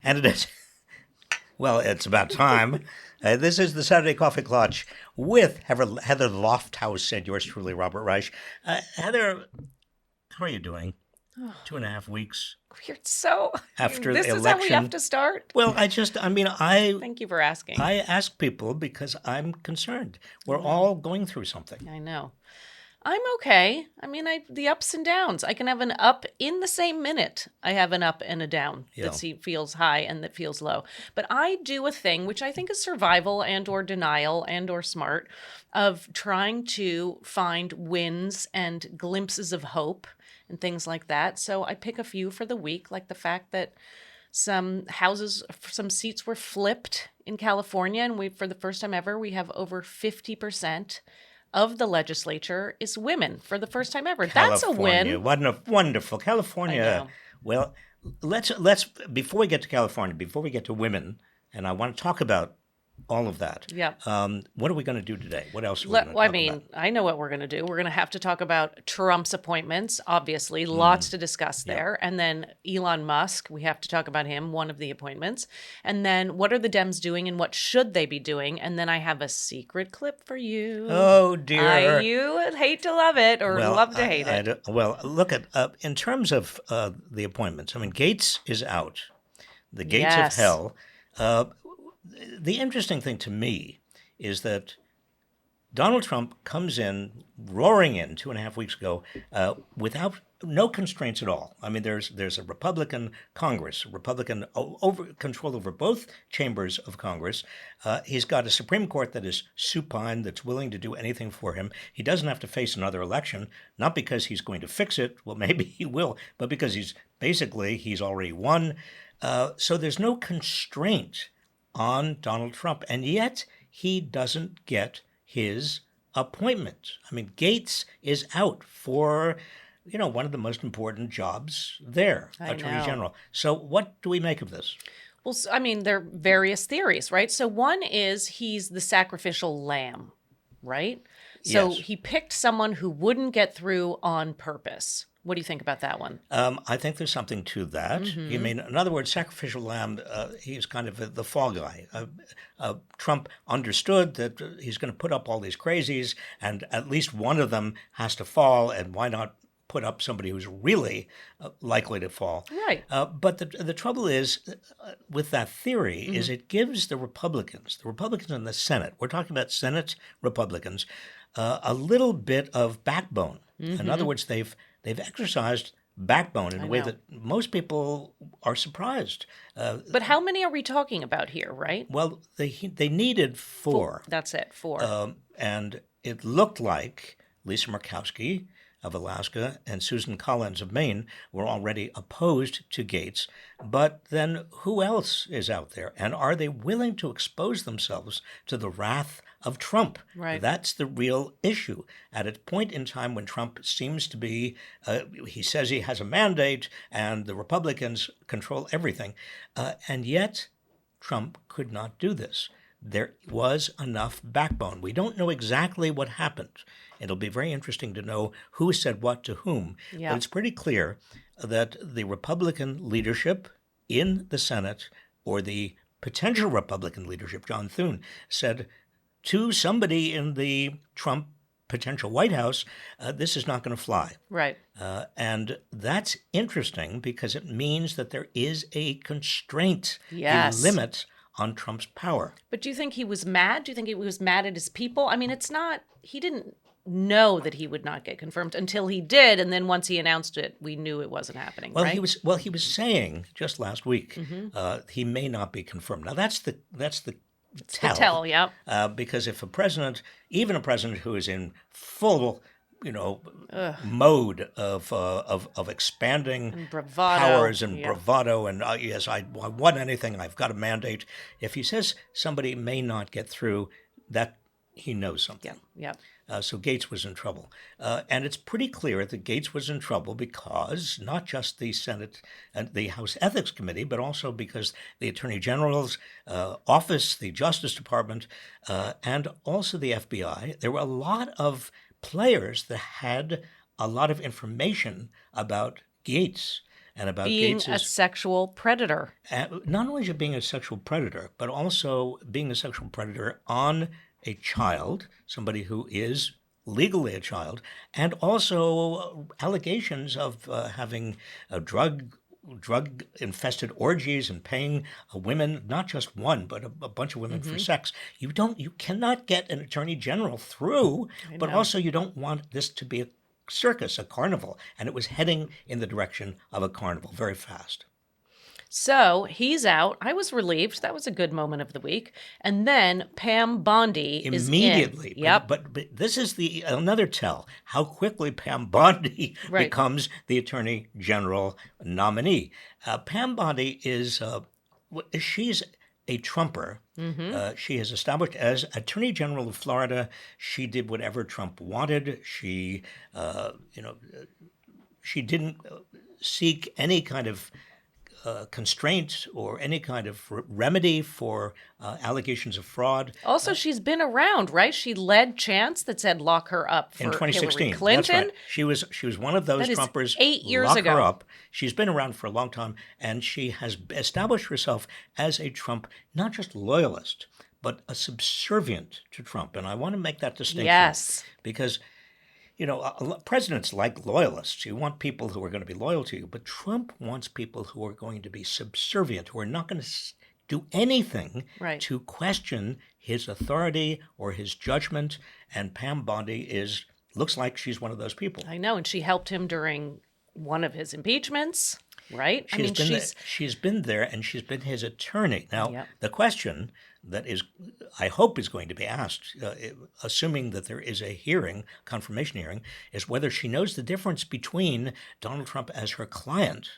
And it is, well, it's about time. This is the Saturday Coffee Klatch with Heather Lofthouse and yours truly, Robert Reich. Heather, how are you doing? 2.5 weeks You're so. after This the is how we have election. to start. Well, I Thank you for asking. I ask people because I'm concerned. We're all going through something. I know. I'm okay. I mean, the ups and downs. I can have an up in the same minute. I have an up and a down Yeah. that feels high and that feels low. But I do a thing which I think is survival and or denial and or smart of trying to find wins and glimpses of hope and things like that. So I pick a few for the week, like the fact that some seats were flipped in California, and for the first time ever, we have over 50% of the legislature is women for the first time ever. That's a win. Wonderful. I California. know. Well, let's before we get to California, before we get to women, and I want to talk about all of that. Yeah. What are we going to do today? What else are we going to Well, talk about? I know what we're going to do. We're going to have to talk about Trump's appointments, obviously, lots to discuss there. And then Elon Musk, we have to talk about him, one of the appointments. And then what are the Dems doing and what should they be doing? And then I have a secret clip for you. Oh, dear. You hate to love it or love to hate it. Well, look at in terms of the appointments. I mean, Gates is out. The gates Yes. of hell. The interesting thing to me is that Donald Trump comes in, roaring in 2.5 weeks ago, without no constraints at all. I mean, there's a Republican Congress, Republican control over both chambers of Congress. He's got a Supreme Court that is supine, that's willing to do anything for him. He doesn't have to face another election, not because he's going to fix it. Well, maybe he will, but because he's already won. So there's no constraint on Donald Trump, and yet he doesn't get his appointment. I mean, Gates is out for, one of the most important jobs there, Attorney General. So what do we make of this? Well, I mean, there are various theories, right? So one is he's the sacrificial lamb, right? So Yes. he picked someone who wouldn't get through on purpose. What do you think about that one? I think there's something to that. You mean, in other words, sacrificial lamb, he's kind of the fall guy. Trump understood that he's going to put up all these crazies, and at least one of them has to fall, and why not put up somebody who's really likely to fall? Right. But the trouble is, with that theory, is it gives the Republicans in the Senate, we're talking about Senate Republicans, a little bit of backbone. In other words, they've exercised backbone in a way that most people are surprised. But how many are we talking about here, right? Well, they needed four. That's it, four. And it looked like Lisa Murkowski of Alaska and Susan Collins of Maine were already opposed to Gates. But then who else is out there? And are they willing to expose themselves to the wrath of Trump? Right. That's the real issue. At a point in time when Trump seems to be, he says he has a mandate and the Republicans control everything. And yet Trump could not do this. There was enough backbone. We don't know exactly what happened. It'll be very interesting to know who said what to whom. Yeah. But it's pretty clear that the Republican leadership in the Senate, or the potential Republican leadership, John Thune, said to somebody in the Trump potential White House, this is not going to fly. Right. And that's interesting because it means that there is a constraint, Yes. a limit on Trump's power. But do you think he was mad? Do you think he was mad at his people? I mean, he didn't know that he would not get confirmed until he did, and then once he announced it, we knew it wasn't happening. Well, right? he was saying just last week he may not be confirmed. Now that's the tell. Yeah. Because if even a president who is in full, mode of expanding And bravado. powers and Yeah. bravado, and yes, I want anything, I've got a mandate. If he says somebody may not get through, that he knows something. Yeah. So Gates was in trouble. And it's pretty clear that Gates was in trouble because not just the Senate and the House Ethics Committee, but also because the Attorney General's office, the Justice Department, and also the FBI, there were a lot of players that had a lot of information about Gates. and about Being a Gates's sexual predator. not only is it being a sexual predator, but also being a sexual predator on a child, somebody who is legally a child, and also allegations of having drug infested orgies and paying women, not just one, but a bunch of women for sex. You cannot get an attorney general through, but also you don't want this to be a circus, a carnival. And it was heading in the direction of a carnival very fast. So he's out. I was relieved. That was a good moment of the week. And then Pam Bondi Immediately. is in. Yep. But this is another tell how quickly Pam Bondi Right. becomes the Attorney General nominee. Pam Bondi she's a Trumper. She is established as Attorney General of Florida. She did whatever Trump wanted. She didn't seek any kind of constraint or any kind of remedy for allegations of fraud. Also, she's been around, right? She led chants that said lock her up for In 2016, Hillary Clinton. that's right. She was one of those That is Trumpers. 8 years lock ago. her up. She's been around for a long time, and she has established herself as a Trump, not just loyalist, but a subservient to Trump. And I want to make that distinction. Yes. Because presidents like loyalists. You want people who are going to be loyal to you, but Trump wants people who are going to be subservient, who are not going to do anything Right. to question his authority or his judgment. And Pam Bondi looks like she's one of those people. I know. And she helped him during one of his impeachments, right? She's been there, and she's been his attorney. Now, Yep. the question that I hope is going to be asked, assuming that there is a confirmation hearing, is whether she knows the difference between Donald Trump as her client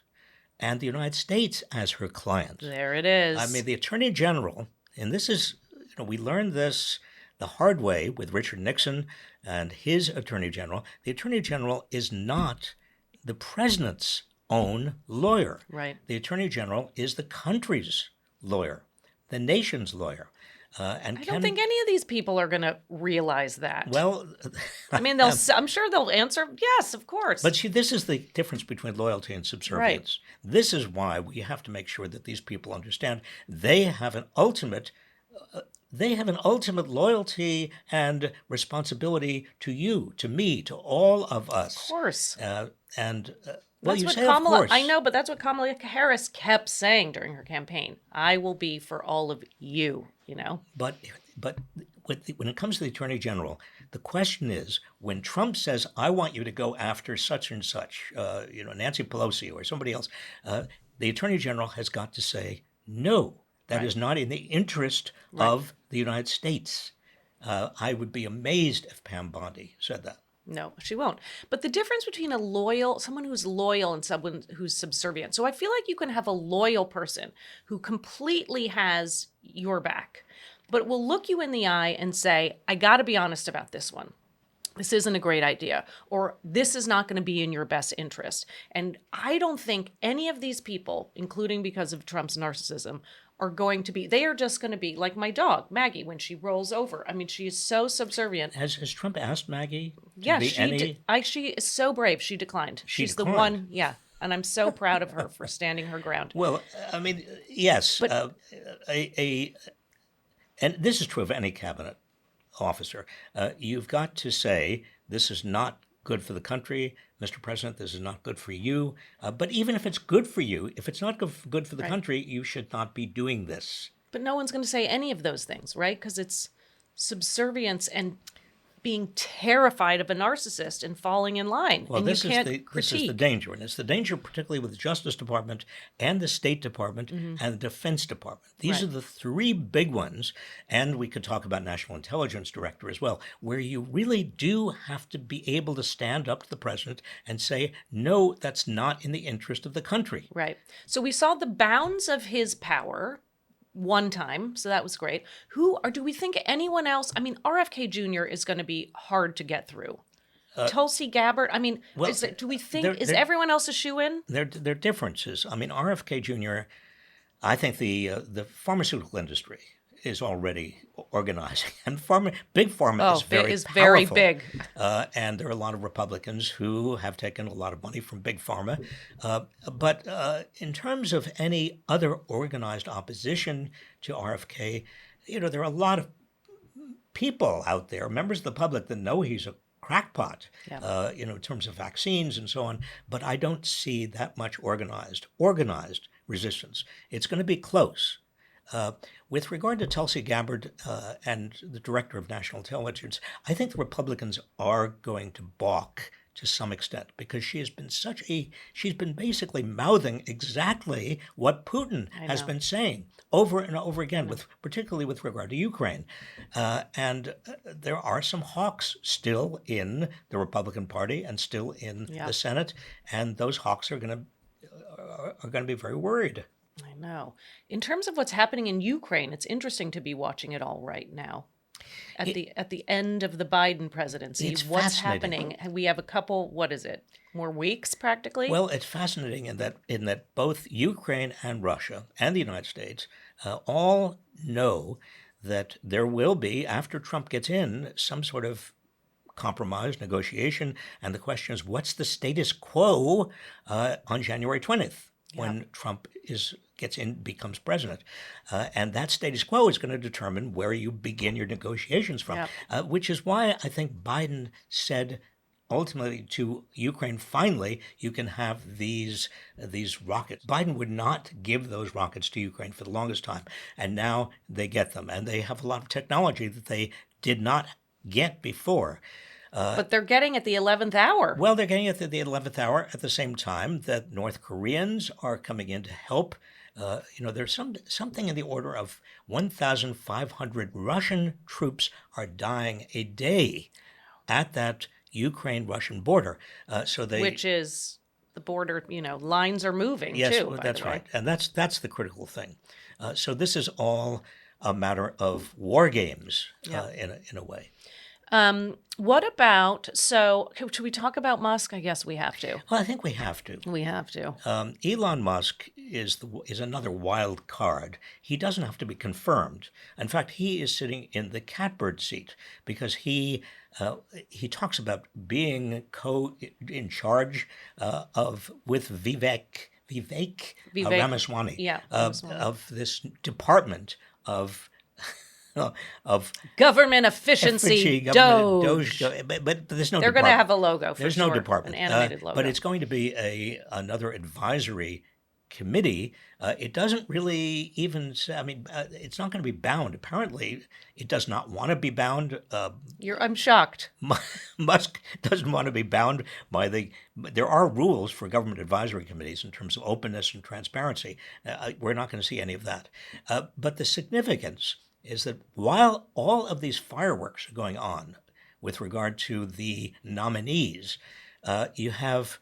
and the United States as her client. There it is. I mean, the Attorney General, and this is, we learned this the hard way with Richard Nixon and his Attorney General. The Attorney General is not the president's own lawyer. Right. The Attorney General is the country's lawyer, the nation's lawyer. I don't think any of these people are going to realize that. Well, I mean, I'm sure they'll answer, yes, of course. But this is the difference between loyalty and subservience. Right. This is why we have to make sure that these people understand they have an ultimate loyalty and responsibility to you, to me, to all of us. Of course. Well, That's you what say, Kamala, of course. I know, but that's what Kamala Harris kept saying during her campaign. I will be for all of you, But when it comes to the Attorney General, the question is, when Trump says, I want you to go after such and such, Nancy Pelosi or somebody else, the Attorney General has got to say, no, that is not in the interest of the United States. I would be amazed if Pam Bondi said that. No, she won't. But the difference between someone who's loyal and someone who's subservient. So I feel like you can have a loyal person who completely has your back, but will look you in the eye and say, I got to be honest about this one. This isn't a great idea, or this is not going to be in your best interest. And I don't think any of these people, including because of Trump's narcissism, they are just going to be like my dog, Maggie, when she rolls over. I mean, she is so subservient. Has Trump asked Maggie to Yes, be she is so brave. She declined. She's declined. the one, yeah. And I'm so proud of her for standing her ground. Well, I mean, yes. But- And this is true of any cabinet officer. You've got to say, this is not good for the country, Mr. President, this is not good for you. But even if it's good for you, if it's not good for the country, you should not be doing this. But no one's going to say any of those things, right? Because it's subservience and being terrified of a narcissist and falling in line. Well, and this you can't is the critique. danger, and it's the danger particularly with the Justice Department and the State Department and the Defense Department. These are the three big ones, and we could talk about National Intelligence Director as well, where you really do have to be able to stand up to the president and say, no, that's not in the interest of the country. Right. So we saw the bounds of his power one time, so that was great. Do we think anyone else? I mean, RFK Jr. is going to be hard to get through. Tulsi Gabbard. I mean, do we think is everyone else a shoo-in? There are differences. I mean, RFK Jr. I think the pharmaceutical industry is already organizing, and big pharma Oh, is very very powerful. big. And there are a lot of Republicans who have taken a lot of money from big pharma. But in terms of any other organized opposition to RFK, there are a lot of people out there, members of the public, that know he's a crackpot, Yeah. in terms of vaccines and so on. But I don't see that much organized resistance. It's going to be close. With regard to Tulsi Gabbard and the director of national intelligence, I think the Republicans are going to balk to some extent, because she's been basically mouthing exactly what Putin has been saying over and over again, particularly with regard to Ukraine. And there are some hawks still in the Republican Party and still in the Senate, and those hawks are going to be very worried. I know. In terms of what's happening in Ukraine, it's interesting to be watching it all right now. At the end of the Biden presidency, It's what's fascinating. happening? We have a couple, what is it, more weeks practically? Well, it's fascinating in that both Ukraine and Russia and the United States all know that there will be, after Trump gets in, some sort of compromise, negotiation, and the question is, what's the status quo on January 20th when Trump gets in, becomes president? And that status quo is going to determine where you begin your negotiations from, which is why I think Biden said ultimately to Ukraine, finally, you can have these rockets. Biden would not give those rockets to Ukraine for the longest time, and now they get them, and they have a lot of technology that they did not get before. But they're getting at the 11th hour. Well, they're getting it at the 11th hour at the same time that North Koreans are coming in to help. There's something in the order of 1,500 Russian troops are dying a day at that Ukraine-Russian border. Which is the border, lines are moving yes, too. that's right. And that's the critical thing. So this is all a matter of war games in a way. What about, should we talk about Musk? I guess we have to. Well, I think we have to. We have to. Elon Musk is another wild card. He doesn't have to be confirmed. In fact, he is sitting in the catbird seat because he talks about being in charge with Vivek Ramaswamy, of this department of government efficiency, Doge. But there's no. They're going to have a logo. There's no department, an animated logo. But it's going to be another advisory committee. It doesn't really even. It's not going to be bound. Apparently, it does not want to be bound. I'm shocked. Musk doesn't want to be bound by There are rules for government advisory committees in terms of openness and transparency. We're not going to see any of that. But the significance is that while all of these fireworks are going on with regard to the nominees, you have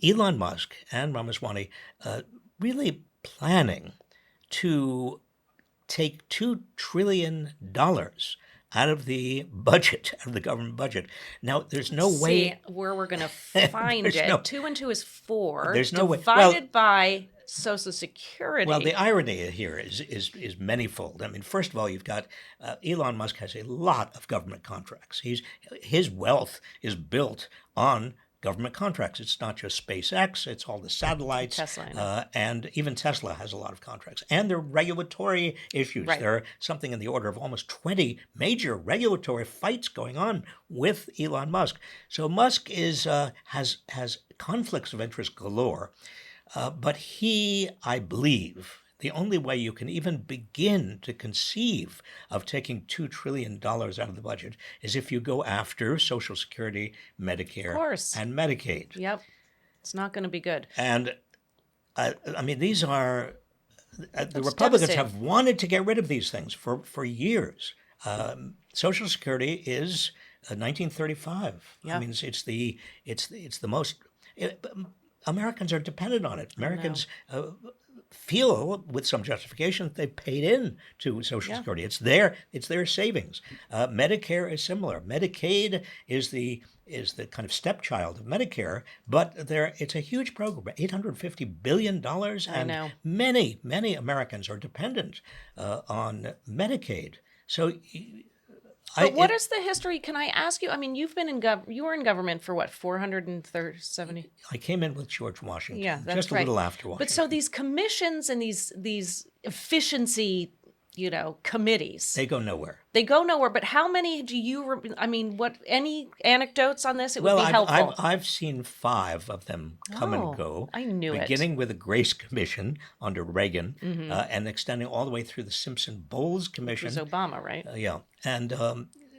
Elon Musk and Ramaswamy really planning to take $2 trillion out of the budget, out of the government budget. Now, there's no way where we're going to find it. 2 and 2 is 4. There's no way. Divided by Social Security. Well, the irony here is manifold. First of all, you've got Elon Musk has a lot of government contracts. His wealth is built on government contracts. It's not just SpaceX, it's all the satellites. Tesla, and even Tesla has a lot of contracts. And there are regulatory issues. Right. There are something in the order of almost 20 major regulatory fights going on with Elon Musk. So Musk has conflicts of interest galore. But he, I believe, the only way you can even begin to conceive of taking $2 trillion out of the budget is if you go after Social Security, Medicare, and Medicaid. Yep. It's not going to be good. And, these are... the Republicans have wanted to get rid of these things for years. Social Security is 1935. Yeah. It's the most... Americans are dependent on it. Americans feel with some justification that they've paid in to Social Security. It's their savings. Medicare is similar. Medicaid is the kind of stepchild of Medicare, but it's a huge program, $850 billion, and know. many Americans are dependent on Medicaid. So But what is the history? Can I ask you? I mean, you were in government for what, 470? I came in with George Washington, Yeah, that's just a right. little after Washington. But so these commissions and these efficiency, committees, They go nowhere. they go nowhere. But how many do you? I mean, any anecdotes on this? It would be helpful. I've seen 5 of them come Oh, and go. I knew it. Beginning with the Grace Commission under Reagan, and extending all the way through the Simpson-Bowles Commission. It was Obama, right? Yeah, and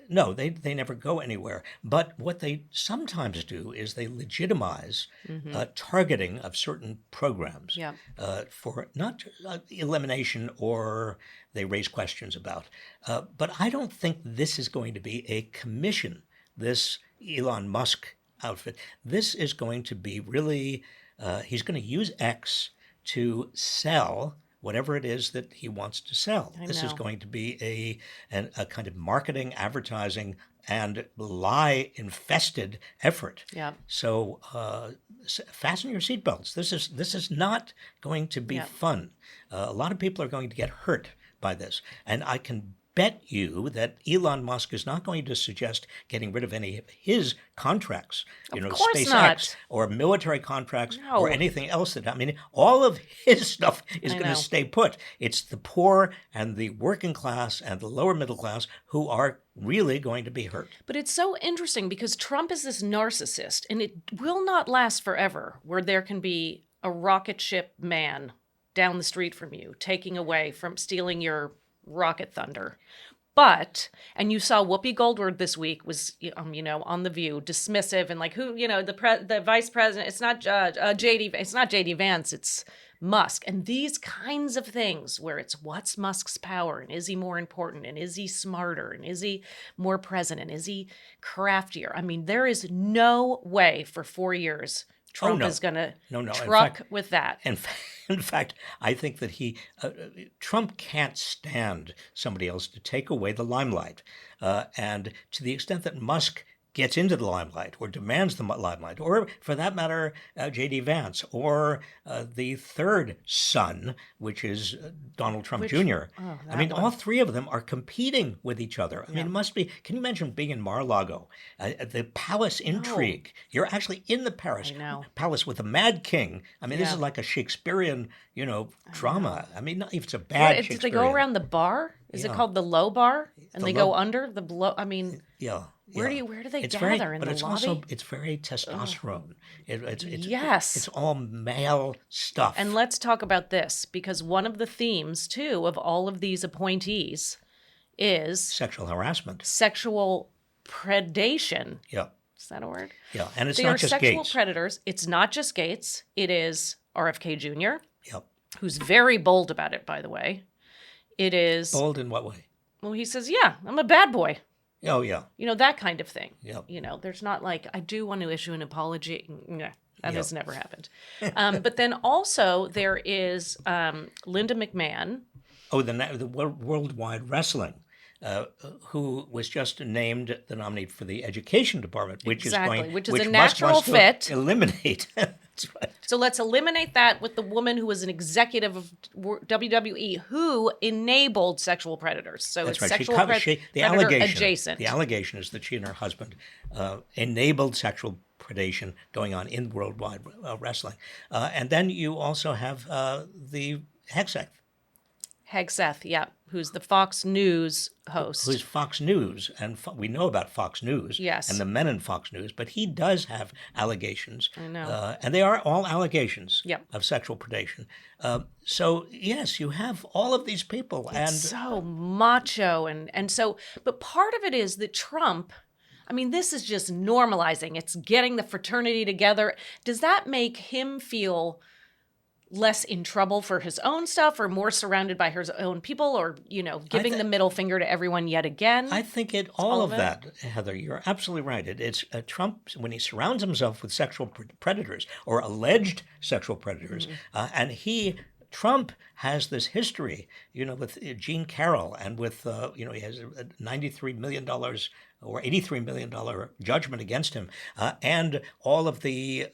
no, they never go anywhere. But what they sometimes do is they legitimize targeting of certain programs Yeah. for not elimination, or they raise questions about. But I don't think this is going to be a commission, this Elon Musk outfit. This is going to be really, he's going to use X to sell whatever it is that he wants to sell. This is going to be a kind of marketing, advertising, and lie-infested effort. Yeah. So fasten your seatbelts. This is not going to be fun. A lot of people are going to get hurt by this, and I can bet you that Elon Musk is not going to suggest getting rid of any of his contracts, course SpaceX not. or military contracts No. or anything else all of his stuff is going to stay put. It's the poor and the working class and the lower middle class who are really going to be hurt. But it's so interesting because Trump is this narcissist, and it will not last forever where there can be a rocket ship man down the street from you, stealing your rocket thunder. But, and you saw Whoopi Goldberg this week was, on The View, dismissive and like, who, the vice president, it's not JD Vance, it's Musk. And these kinds of things where it's what's Musk's power, and is he more important, and is he smarter, and is he more present, and is he craftier? I mean, there is no way for 4 years Trump is going to truck with that. In fact, I think that Trump can't stand somebody else to take away the limelight. And to the extent that Musk gets into the limelight or demands the limelight, or for that matter, J.D. Vance, or the third son, which is Donald Trump Jr. All 3 of them are competing with each other. I mean, it must be, can you imagine being in Mar-a-Lago, the palace intrigue? You're actually in the palace with the Mad King. I mean, this is like a Shakespearean, drama. I mean, not if it's a bad Shakespearean. Did they go around the bar? Is it called the low bar? And they go under the below? I mean... Yeah. Where do they gather in the lobby? It's very testosterone. Yes. It's all male stuff. And let's talk about this, because one of the themes, too, of all of these appointees is... sexual harassment. Sexual predation. Yeah. Is that a word? Yeah, and it's they not are just sexual Gates. predators. It's not just Gates. It is RFK Jr., Yep. who's very bold about it, by the way. It is... Bold in what way? Well, he says, yeah, I'm a bad boy. Oh, yeah. That kind of thing. Yep. There's not like, I do want to issue an apology. No, that has never happened. But then also there is Linda McMahon. Oh, the Worldwide Wrestling, who was just named the nominee for the Education Department, which is a natural Musk wants fit. To eliminate. That's right. So let's eliminate that with the woman who was an executive of WWE who enabled sexual predators. So That's it's right. sexual The predator allegation, adjacent. The allegation is that she and her husband enabled sexual predation going on in Worldwide Wrestling. And then you also have the Hegseth. Hegseth, yeah, who's the Fox News host. Who's Fox News, and we know about Fox News and the men in Fox News, but he does have allegations. I know. And they are all allegations Yep. of sexual predation. So, yes, you have all of these people. It's so macho. And so, but part of it is that Trump, I mean, this is just normalizing. It's getting the fraternity together. Does that make him feel less in trouble for his own stuff, or more surrounded by his own people, or, giving the middle finger to everyone yet again? I think all of that, Heather, you're absolutely right. It's Trump, when he surrounds himself with sexual predators or alleged sexual predators, and he Trump has this history, with Gene Carroll and with, he has a $93 million or $83 million judgment against him, and all of the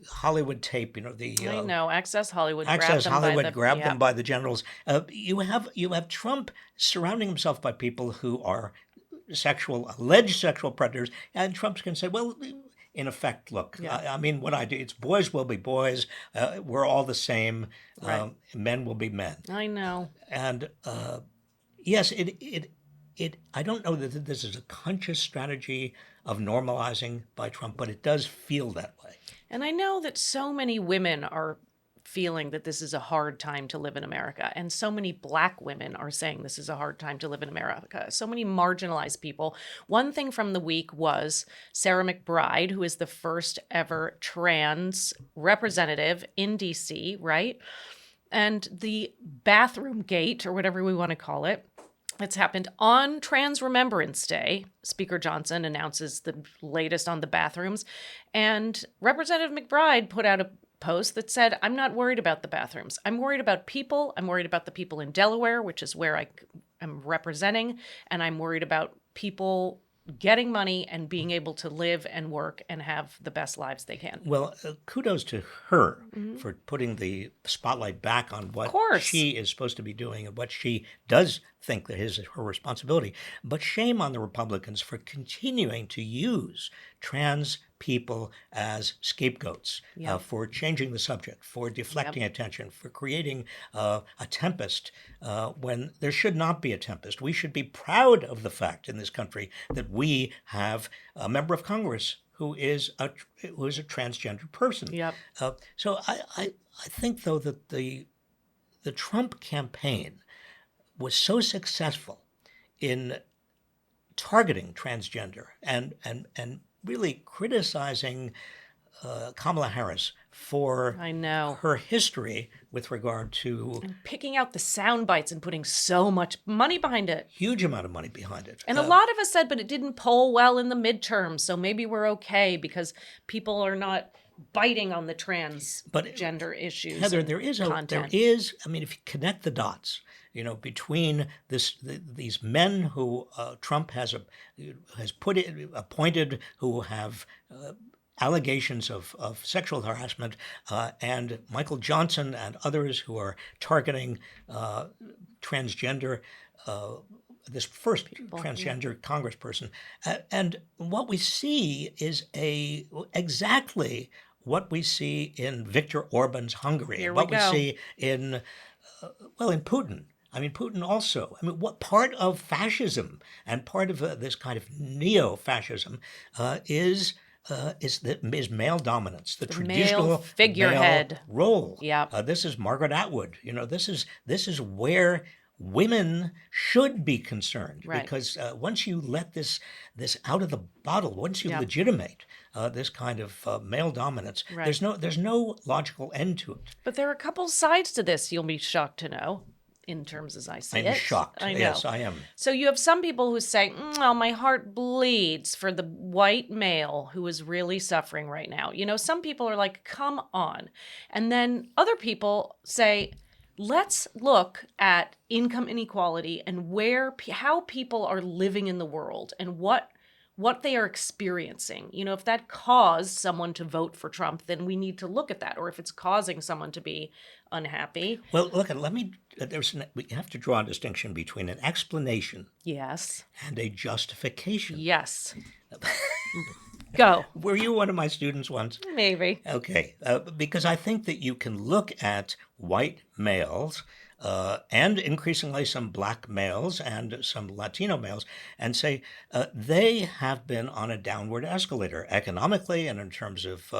Hollywood tape, I know. Access Hollywood Access Hollywood grabbed them Yep. by the genitals. You have Trump surrounding himself by people who are alleged sexual predators, and Trump can say, well, in effect, look, Yeah. I mean, what I do, it's boys will be boys. We're all the same. Right. Men will be men. I know. And yes, I don't know that this is a conscious strategy of normalizing by Trump, but it does feel that way. And I know that so many women are feeling that this is a hard time to live in America. And so many Black women are saying this is a hard time to live in America. So many marginalized people. One thing from the week was Sarah McBride, who is the first ever trans representative in DC, right? And the bathroom gate, or whatever we want to call it, it's happened on Trans Remembrance Day. Speaker Johnson announces the latest on the bathrooms. And Representative McBride put out a post that said, I'm not worried about the bathrooms. I'm worried about people. I'm worried about the people in Delaware, which is where I am representing. And I'm worried about people getting money and being able to live and work and have the best lives they can. Well, kudos to her for putting the spotlight back on what she is supposed to be doing and what she does think that is her responsibility. But shame on the Republicans for continuing to use trans people as scapegoats, for changing the subject, for deflecting attention, for creating a tempest when there should not be a tempest. We should be proud of the fact in this country that we have a member of Congress who is a transgender person. Yep. So I think, though, that the Trump campaign was so successful in targeting transgender and really criticizing Kamala Harris for her history with regard to picking out the sound bites and putting so much money behind it. Huge amount of money behind it. And a lot of us said, but it didn't poll well in the midterms, so maybe we're okay because people are not biting on the transgender issues. Heather, there is, I mean, if you connect the dots, between these men who Trump has appointed who have allegations of sexual harassment, and Michael Johnson and others who are targeting transgender, this first transgender congressperson. And what we see is exactly what we see in Viktor Orban's Hungary, and what we see in Putin. I mean, Putin also. I mean, what part of fascism and part of this kind of neo-fascism is male dominance, the traditional male figurehead male role. Yeah. This is Margaret Atwood. This is where women should be concerned, because once you let this out of the bottle, once you legitimate this kind of male dominance, there's no logical end to it. But there are a couple sides to this. You'll be shocked to know. In terms as I see it. I'm shocked. I know. Yes, I am. So you have some people who say, oh, my heart bleeds for the white male who is really suffering right now. Some people are like, come on. And then other people say, let's look at income inequality and how people are living in the world and what they are experiencing. If that caused someone to vote for Trump, then we need to look at that. Or if it's causing someone to be unhappy. Well, look, we have to draw a distinction between an explanation and a justification. Yes. Go. Were you one of my students once? Maybe. Okay. Because I think that you can look at white males and increasingly some black males and some Latino males and say they have been on a downward escalator economically and in terms of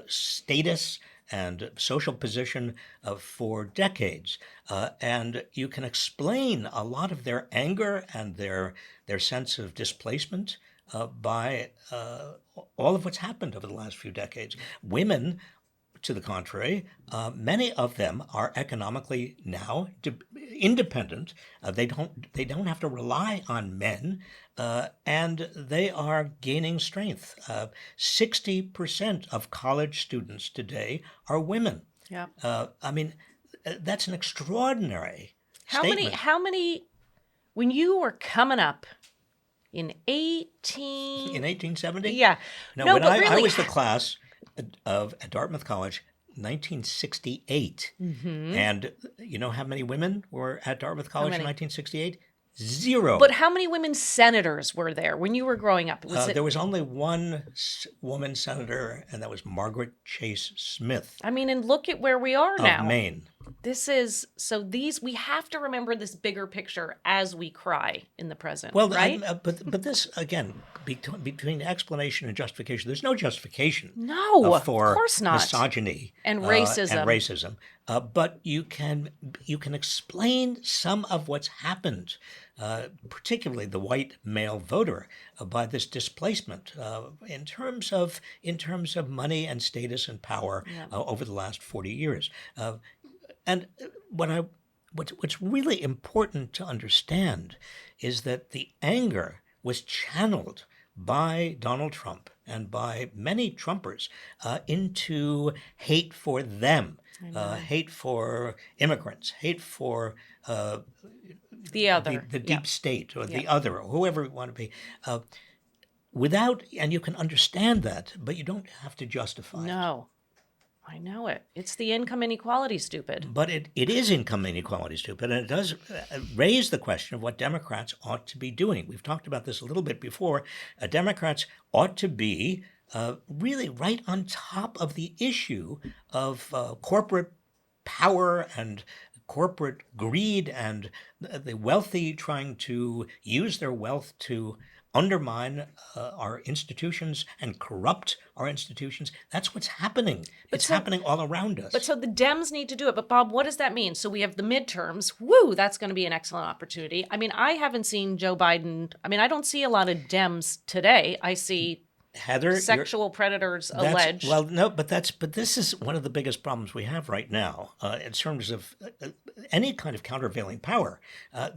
status and social position for decades. And you can explain a lot of their anger and their sense of displacement by all of what's happened over the last few decades. Women, to the contrary, many of them are economically now independent. They don't have to rely on men, and they are gaining strength. 60% of college students today are women. Yeah. I mean, that's an extraordinary How statement. many, when you were coming up in In 1870? yeah. No, when but I really, was the class at Dartmouth College, 1968. And you know how many women were at Dartmouth College in many? 1968? Zero. But how many women senators were there when you were growing up? There was only one woman senator, and that was Margaret Chase Smith I mean, and look at where we are of now. Maine. We have to remember this bigger picture as we cry in the present, Well, right? but this again, between explanation and justification, there's no justification. No, of for course not. misogyny And racism. But you can explain some of what's happened, particularly the white male voter, by this displacement in terms of money and status and power over the last 40 years. And what's really important to understand is that the anger was channeled by Donald Trump and by many Trumpers into hate for them, hate for immigrants, hate for The other. the deep state or the other, or whoever you want to be. And you can understand that, but you don't have to justify it. No, I know it. It's the income inequality, stupid. But it is income inequality, stupid, and it does raise the question of what Democrats ought to be doing. We've talked about this a little bit before. Democrats ought to be really right on top of the issue of corporate power and corporate greed and the wealthy trying to use their wealth to undermine our institutions and corrupt our institutions. That's what's happening. It's happening all around us. But so the Dems need to do it. But Bob, what does that mean? So we have the midterms. Woo, that's going to be an excellent opportunity. I mean, I haven't seen Joe Biden. I mean, I don't see a lot of Dems today. I see Heather, sexual predators alleged. Well, no, but this is one of the biggest problems we have right now in terms of any kind of countervailing power.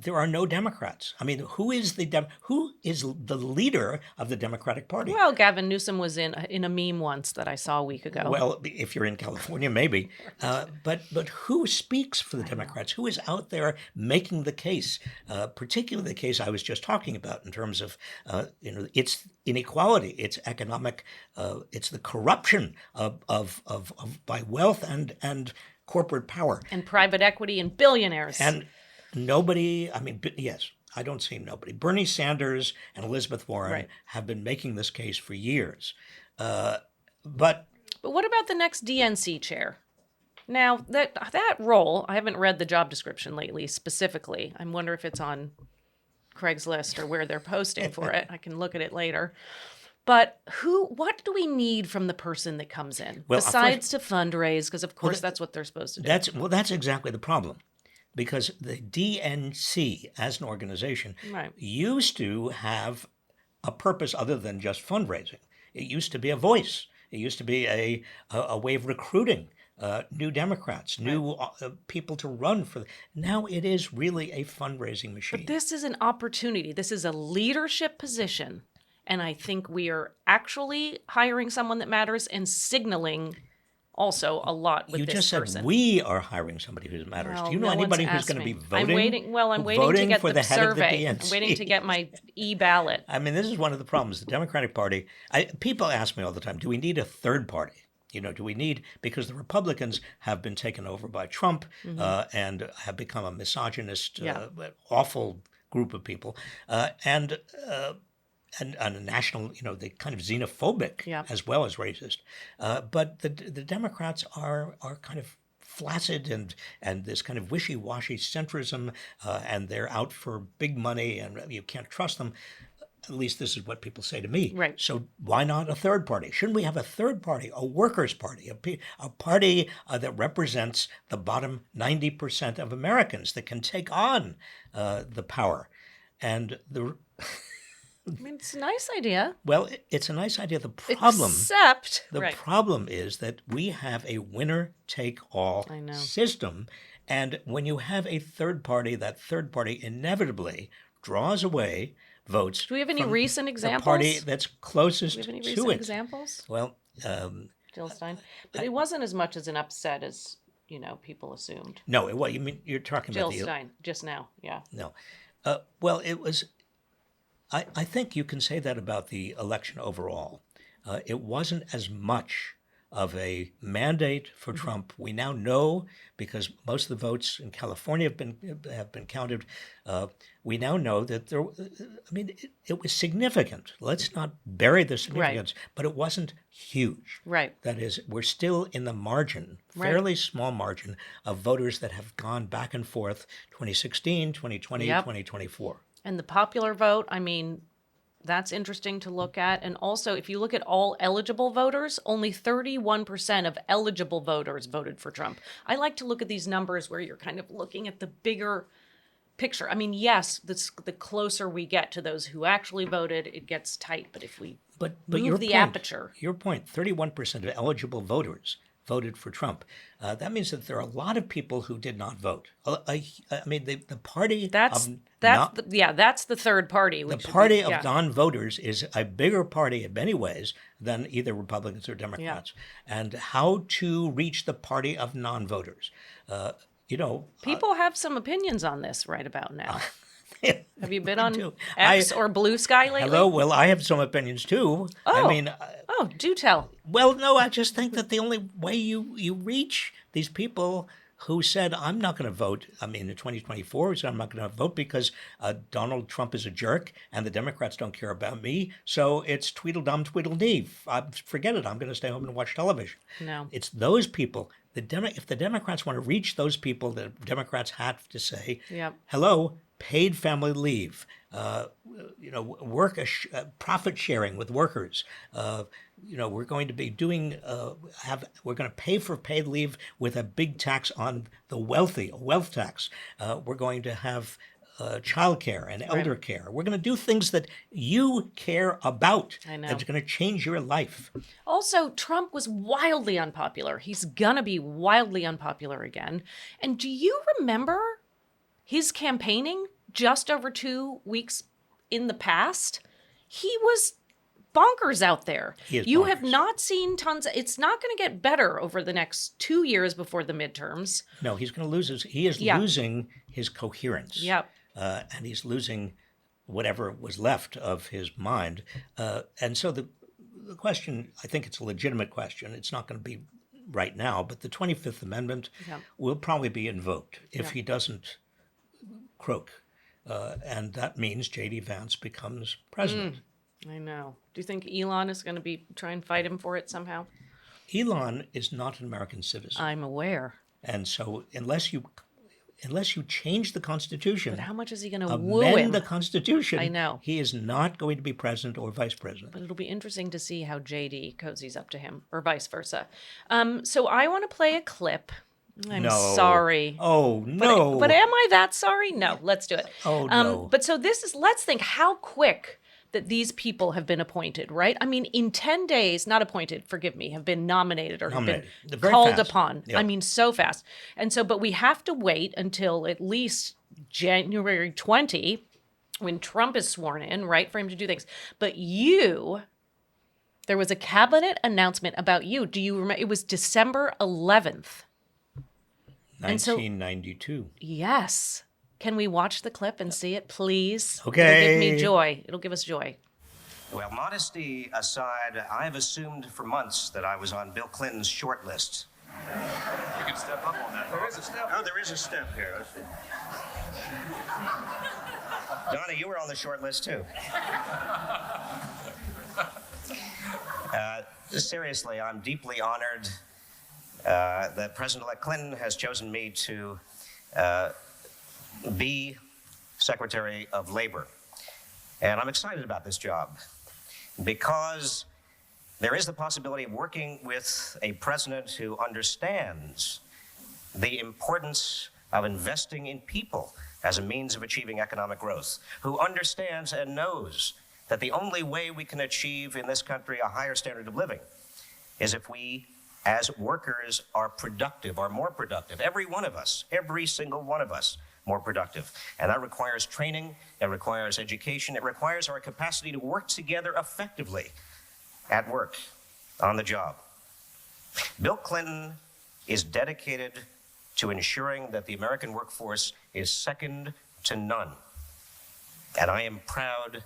There are no Democrats. I mean, who is the leader of the Democratic Party? Well, Gavin Newsom was in a meme once that I saw a week ago. Well, if you're in California, maybe. But who speaks for the Democrats? Who is out there making the case? Particularly the case I was just talking about in terms of it's inequality, it's economic, it's the corruption of by wealth and corporate power and private equity and billionaires. And nobody. I mean, yes. I don't see nobody. Bernie Sanders and Elizabeth Warren have been making this case for years. But what about the next DNC chair? Now, that role, I haven't read the job description lately specifically. I wonder if it's on Craigslist or where they're posting for it. I can look at it later. But what do we need from the person that comes in besides to fundraise? Because of course that's what they're supposed to do. That's exactly the problem. Because the DNC as an organization used to have a purpose other than just fundraising. It used to be a voice. It used to be a way of recruiting new Democrats, new people to run for. Now it is really a fundraising machine. But this is an opportunity. This is a leadership position. And I think we are actually hiring someone that matters and signaling also a lot with this person. You just said we are hiring somebody who matters. Well, do you know anybody who's going to be voting? I'm waiting to get for the head survey. of the DNC? I'm waiting to get my e-ballot. I mean, this is one of the problems. The Democratic Party, people ask me all the time, do we need a third party? Do we need, because the Republicans have been taken over by Trump and have become a misogynist, awful group of people, and a national, the kind of xenophobic as well as racist. But the Democrats are kind of flaccid and this kind of wishy-washy centrism, and they're out for big money and you can't trust them. At least this is what people say to me. Right. So why not a third party? Shouldn't we have a third party, a workers' party, a party that represents the bottom 90% of Americans that can take on the power? And I mean, it's a nice idea. Well, it's a nice idea. The problem is that we have a winner-take-all system. And when you have a third party, that third party inevitably draws away votes. Do we have any recent examples? The party that's closest to it. Do we have any recent examples? Well, Jill Stein. But it wasn't as much as an upset as people assumed. No, what you mean? You're talking Jill about the Stein, just now, yeah. no. Well, it was. I think you can say that about the election overall. It wasn't as much of a mandate for Trump. We now know, because most of the votes in California have been counted. We now know that there. I mean, it was significant. Let's not bury the significance, but it wasn't huge. Right. That is, we're still in the margin, Right. fairly small margin of voters that have gone back and forth 2016, 2020, Yep. 2024. And the popular vote, I mean, that's interesting to look at. And also, if you look at all eligible voters, only 31% of eligible voters voted for Trump. I like to look at these numbers where you're kind of looking at the bigger picture. I mean, yes, the closer we get to those who actually voted, it gets tight. But if we But move your the point, aperture. Your point, 31% of eligible voters voted for Trump. That means that there are a lot of people who did not vote. I mean, the party That's of that's the third party. the party of non-voters is a bigger party in many ways than either Republicans or Democrats. And how to reach the party of non-voters, People have some opinions on this right about now. Have you been on do. X or Blue Sky lately? Hello. Well, I have some opinions too. Oh. I mean, Oh, do tell. well, no, I just think that the only way you reach these people who said, I'm not going to vote, I mean, in 2024, who said, I'm not going to vote because Donald Trump is a jerk and the Democrats don't care about me. So it's Tweedledum, Tweedledee. Forget it. I'm going to stay home and watch television. No. It's those people. If the Democrats want to reach those people, the Democrats have to say, Yep. hello, paid family leave, profit sharing with workers. We're going to be doing, we're going to pay for paid leave with a big tax on the wealthy, a wealth tax. We're going to have child care and elder care. We're going to do things that you care about. I know. That's going to change your life. Also, Trump was wildly unpopular. He's gonna be wildly unpopular again. And do you remember his campaigning just over 2 weeks in the past? He was bonkers out there. He is You bonkers. have not seen tons. It's not going to get better over the next 2 years before the midterms. No, he's going to lose he is losing his coherence. Yep. And he's losing whatever was left of his mind. And so the question, I think it's a legitimate question. It's not going to be right now, but the 25th Amendment will probably be invoked if he doesn't croak. And that means J.D. Vance becomes president. I know. Do you think Elon is going to try and fight him for it somehow? Elon is not an American citizen. I'm aware. And so unless you change the Constitution, But how much is he going to woo amend him? the Constitution, I know. he is not going to be president or vice president. But it'll be interesting to see how JD cozies up to him, or vice versa. So I want to play a clip. I'm No. sorry. Oh, no. But am I that sorry? No, let's do it. Oh, no. But so let's think how quick that these people have been appointed, right? I mean, in 10 days, not appointed, forgive me, have been nominated or have been Very called fast. upon. Yeah. I mean, so fast. And so, but we have to wait until at least January 20, when Trump is sworn in, right, for him to do things. But there was a cabinet announcement about you. Do you remember? It was December 11th. 1992. Yes. Can we watch the clip and see it, please? Okay. It'll give me joy. It'll give us joy. Well, modesty aside, I've assumed for months that I was on Bill Clinton's short list. You can step up on that. There is a step. Oh, there is a step here. Let's see. Donna, you were on the short list too. Seriously, I'm deeply honored that President-elect Clinton has chosen me to be Secretary of Labor. And I'm excited about this job because there is the possibility of working with a president who understands the importance of investing in people as a means of achieving economic growth, who understands and knows that the only way we can achieve in this country a higher standard of living is if we, as workers, are productive, are more productive. Every one of us, every single one of us, more productive. And that requires training, it requires education, it requires our capacity to work together effectively at work, on the job. Bill Clinton is dedicated to ensuring that the American workforce is second to none. And I am proud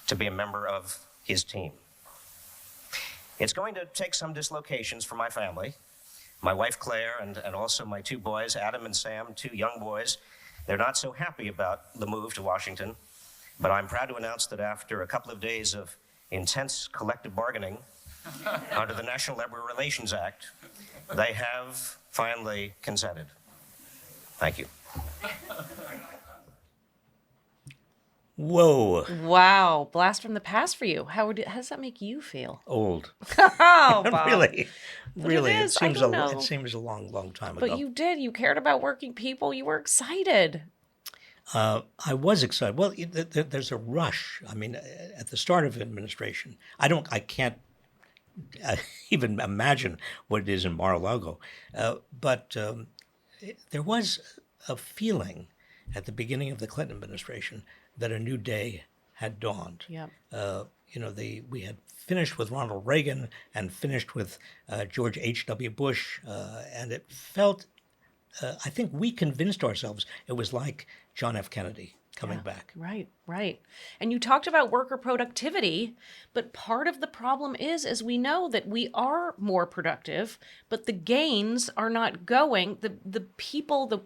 to be a member of his team. It's going to take some dislocations for my family. My wife, Claire, and also my two boys, Adam and Sam, two young boys. They're not so happy about the move to Washington, but I'm proud to announce that after a couple of days of intense collective bargaining under the National Labor Relations Act, they have finally consented. Thank you. Whoa. Wow, blast from the past for you. How does that make you feel? Old. Oh, Bob. Really. But Really. it is, I don't know. It seems a long time But ago. you did. You cared about working people. You were excited. I was excited. Well, there's a rush. I mean, at the start of administration, I can't even imagine what it is in Mar-a-Lago. But there was a feeling at the beginning of the Clinton administration that a new day had dawned. Yeah. We had finished with Ronald Reagan and finished with George H.W. Bush, and it felt, I think we convinced ourselves it was like John F. Kennedy coming back. Right, right. And you talked about worker productivity, but part of the problem is, as we know, that we are more productive, but the gains are not going. The people, the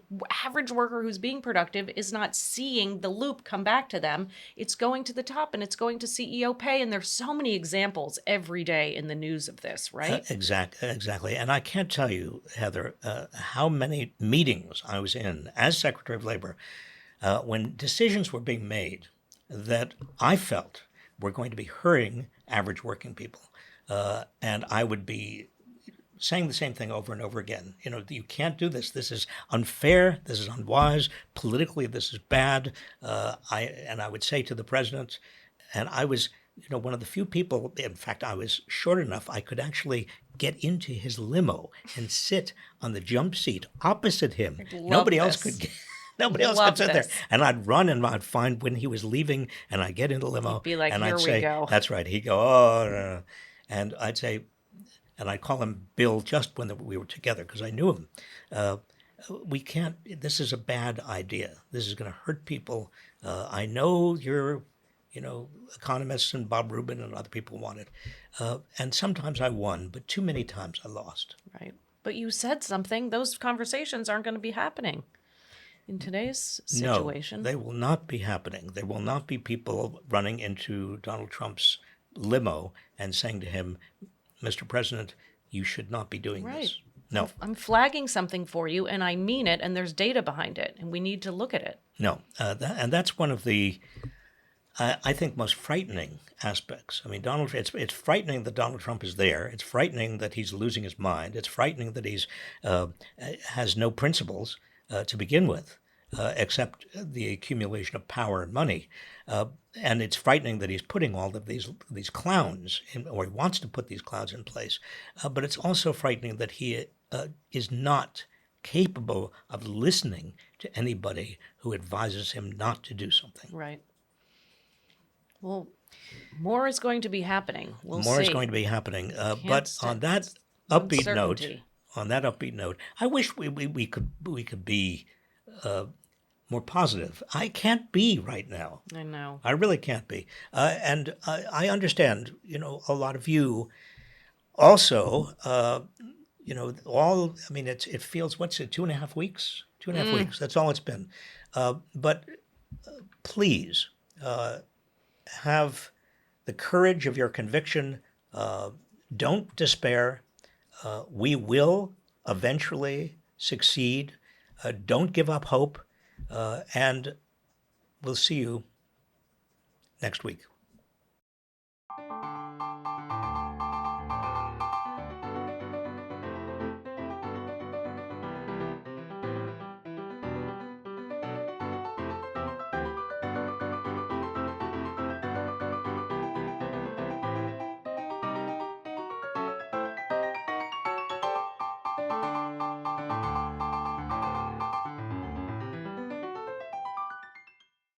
average worker who's being productive is not seeing the loop come back to them. It's going to the top and it's going to CEO pay. And there's so many examples every day in the news of this, right? Exactly. And I can't tell you, Heather, how many meetings I was in as Secretary of Labor when decisions were being made that I felt were going to be hurting average working people. And I would be saying the same thing over and over again. You can't do this. This is unfair. This is unwise. Politically, this is bad. I would say to the president, and I was one of the few people, in fact, I was short enough, I could actually get into his limo and sit on the jump seat opposite him. Nobody else could get. Nobody else could sit there. And I'd run and I'd find when he was leaving and I'd get into the limo. He'd be like, and here I'd say, we go. That's right. He'd go, oh, no. And I'd say, and I'd call him Bill just when we were together because I knew him. We can't, this is a bad idea. This is going to hurt people. I know you're, economists and Bob Rubin and other people want it. And sometimes I won, but too many times I lost. Right. But you said something. Those conversations aren't going to be happening. In today's situation. No, they will not be happening. There will not be people running into Donald Trump's limo and saying to him, Mr. President, you should not be doing this. No. I'm flagging something for you, and I mean it, and there's data behind it, and we need to look at it. No. And that's one of the, I think, most frightening aspects. I mean, it's frightening that Donald Trump is there. It's frightening that he's losing his mind. It's frightening that he's has no principles to begin with, except the accumulation of power and money. And it's frightening that he's putting all of these clowns in, or he wants to put these clowns in place. But it's also frightening that he is not capable of listening to anybody who advises him not to do something. Right. Well, more is going to be happening. We'll see. More is going to be happening. But on that upbeat note, I wish we could be more positive. I can't be right now. I know. I really can't be. And I understand, a lot of you also, it feels, what's it, 2.5 weeks? 2.5 weeks. That's all it's been. But please have the courage of your conviction. Don't despair. We will eventually succeed. Don't give up hope. And we'll see you next week.